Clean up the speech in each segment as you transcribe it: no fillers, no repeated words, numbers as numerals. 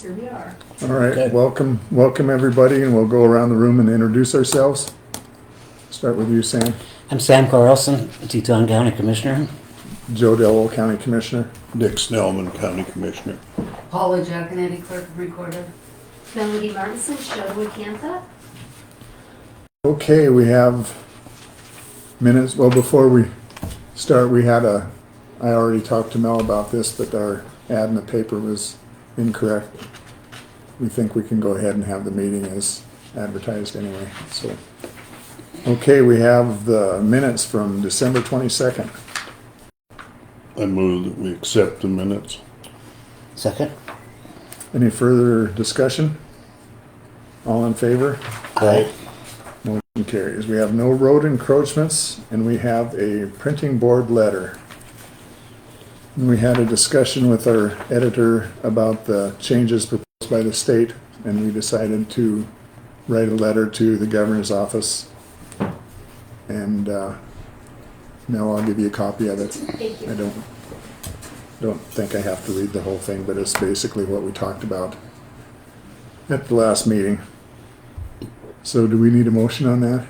here we are. All right, Okay. welcome everybody, and we'll go around the room and introduce ourselves. Start with you, Sam. I'm Sam Carlson, Teton County Commissioner. Joe Dellwo, County Commissioner. Dick Snellman, County Commissioner. Paula, Jaconetty, Clerk of Recorder. Melody Martinson, Choteau, Cantha. Okay, we have minutes. Well, before we start, I already talked to Mel about this, but our ad in the paper was incorrect. We think we can go ahead and have the meeting as advertised anyway, so. Okay, we have the minutes from December 22nd. I move that we accept the minutes. Second. Any further discussion? All in favor? Aye. Motion carries. We have no road encroachments, and we have a printing board letter. And we had a discussion with our editor about the changes proposed by the state, and we decided to write a letter to the governor's office. And Mel, I'll give you a copy of it. Thank you. I don't think I have to read the whole thing, but it's basically what we talked about at the last meeting. So do we need a motion on that?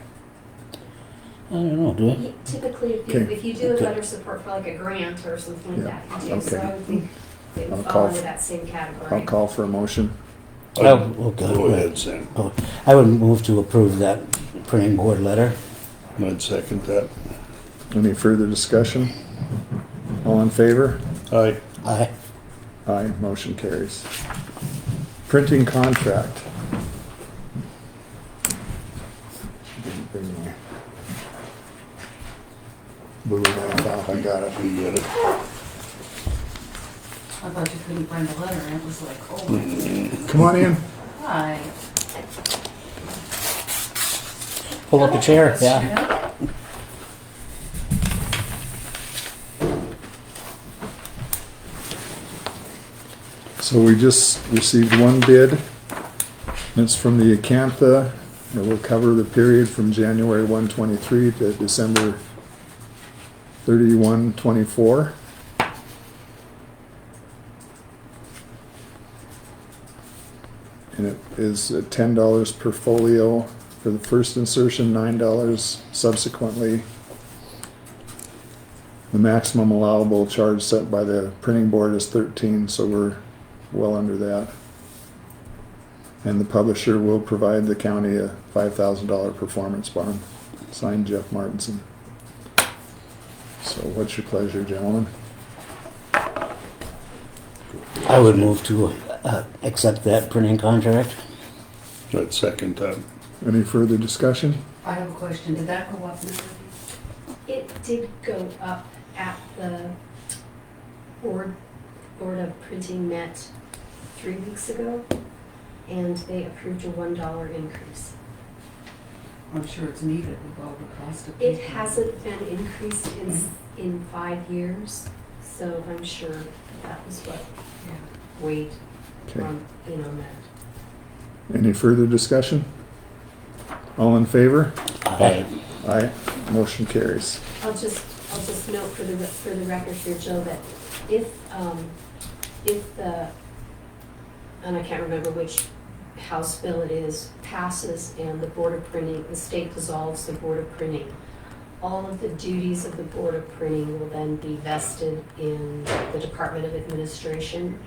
I don't know, do we? Typically, Okay. if you do a Okay. letter of support for like a grant or something like Yeah, that, you do. So okay. I would think it I'll would call fall f- into that same I'll category. call for a motion. Oh, okay. Go ahead, Sam. Oh, I would move to approve that printing board letter. I'd second that. Any further discussion? All in favor? Aye. Aye. Aye, motion carries. Printing contract. Didn't bring my blue knife off, I got it. You get it? I thought you couldn't find the letter, and it was like, oh my, Come on in. hi. Pull up a chair, yeah. So we just received one bid. It's from the Acantha. It will cover the period from January 1/23 to December 31/24. And it is at $10 per folio for the first insertion, $9 subsequently. The maximum allowable charge set by the printing board is $13, so we're well under that. And the publisher will provide the county a $5,000 performance bond. Signed, Jeff Martinson. So what's your pleasure, gentlemen? I would move to accept that printing contract. I'd second that. Any further discussion? I have a question, did that go up now? It did go up at the board of printing met 3 weeks ago, and they approved a $1 increase. I'm sure it's needed with all the cost of. It people. hasn't been increased in 5 years, so I'm sure that was what Yeah. weighed Okay. on that. Any further discussion? All in favor? Aye. Aye. Motion carries. I'll just note for the record here, Joe, that if the, and I can't remember which House bill it is, passes and the Board of Printing, the state dissolves the Board of Printing, all of the duties of the Board of Printing will then be vested in the Department of Administration,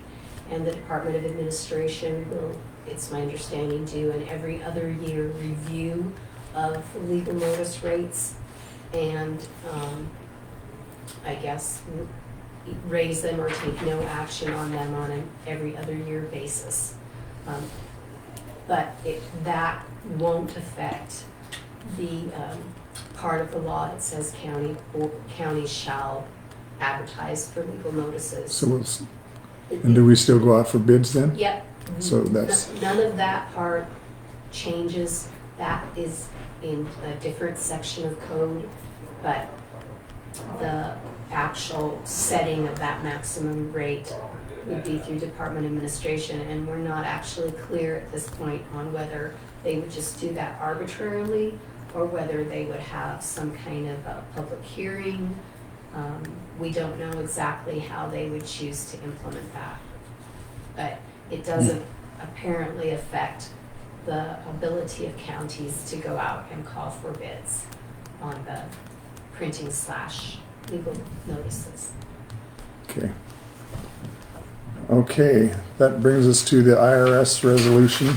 and the Department of Administration will, it's my understanding, do an every other year review of the legal notice rates and I guess raise them or take no action on them on an every other year basis. But that won't affect the part of the law that says counties shall advertise for legal notices. So and do we still go out for bids then? Yep. So that's- None of that part changes. That is in a different section of code, but the actual setting of that maximum rate would be through Department Administration, and we're not actually clear at this point on whether they would just do that arbitrarily or whether they would have some kind of a public hearing. We don't know exactly how they would choose to implement that. But it doesn't apparently affect the ability of counties to go out and call for bids on the printing / legal notices. Okay. Okay, that brings us to the IRS resolution.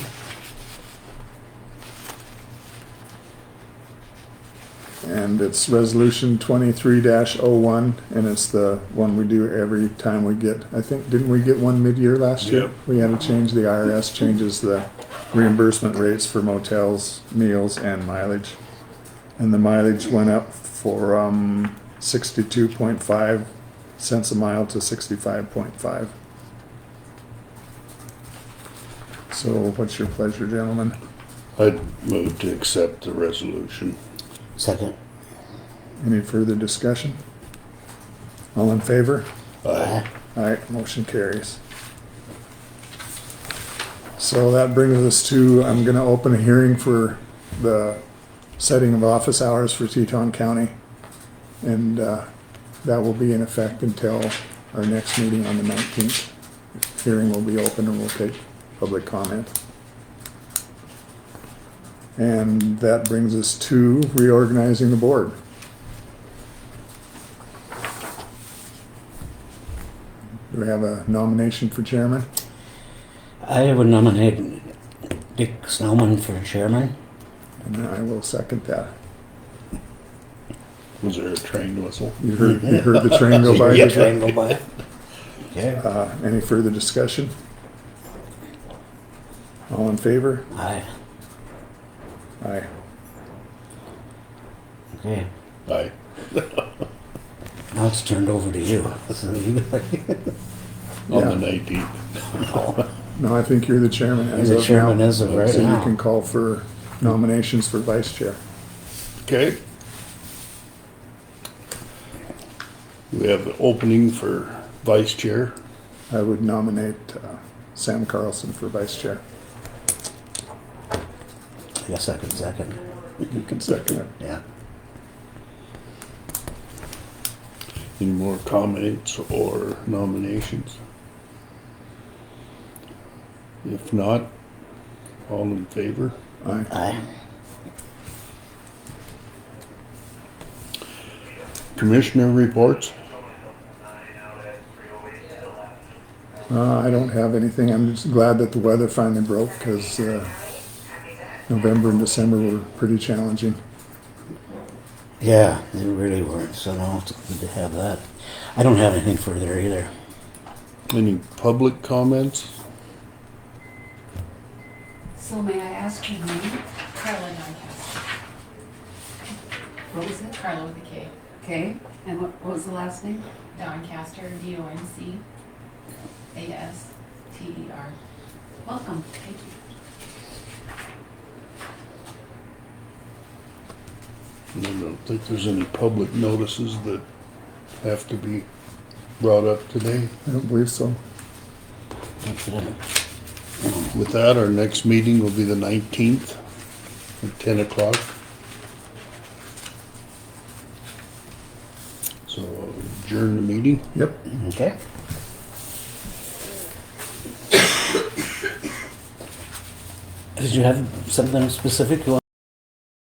And it's resolution 23-01, and it's the one we do every time we get, I think, didn't we get one mid-year last year? Yep. We had to change, the IRS changes the reimbursement rates for motels, meals, and mileage. And the mileage went up for 62.5 cents a mile to 65.5. So what's your pleasure, gentlemen? I'd move to accept the resolution. Second. Any further discussion? All in favor? Aye. Alright, motion carries. So that brings us to, I'm gonna open a hearing for the setting of office hours for Teton County. And that will be in effect until our next meeting on the 19th. Hearing will be open and we'll take public comment. And that brings us to reorganizing the board. Do we have a nomination for chairman? I would nominate Dick Snellman for chairman. And I will second that. Was there a train whistle? You heard the train go by? Yeah, did you? train go by. Okay. Any further discussion? All in favor? Aye. Aye. Okay. Aye. Now it's turned over to you. So you On Yeah. the 19th. No, I think you're the chairman as You're the of chairman now. as of right So you now. can call for nominations for vice chair. Okay. We have the opening for vice chair. I would nominate Sam Carlson for vice chair. I guess I could second. You can second it. Yeah. Any more comments or nominations? If not, all in favor? Aye. Aye. Commissioner reports? I don't have anything. I'm just glad that the weather finally broke because November and December were pretty challenging. Yeah, they really weren't. So now it's good to have that. I don't have anything further either. Any public comments? So may I ask your name? Carla Doncaster. What was it? Carla with a K. Okay, and what was the last name? Doncaster, Doncaster. Welcome, thank you. I don't think there's any public notices that have to be brought up today. I don't believe so. That's it. With that, our next meeting will be the 19th at 10 o'clock. So adjourn the meeting. Yep. Okay. Did you have something specific you want?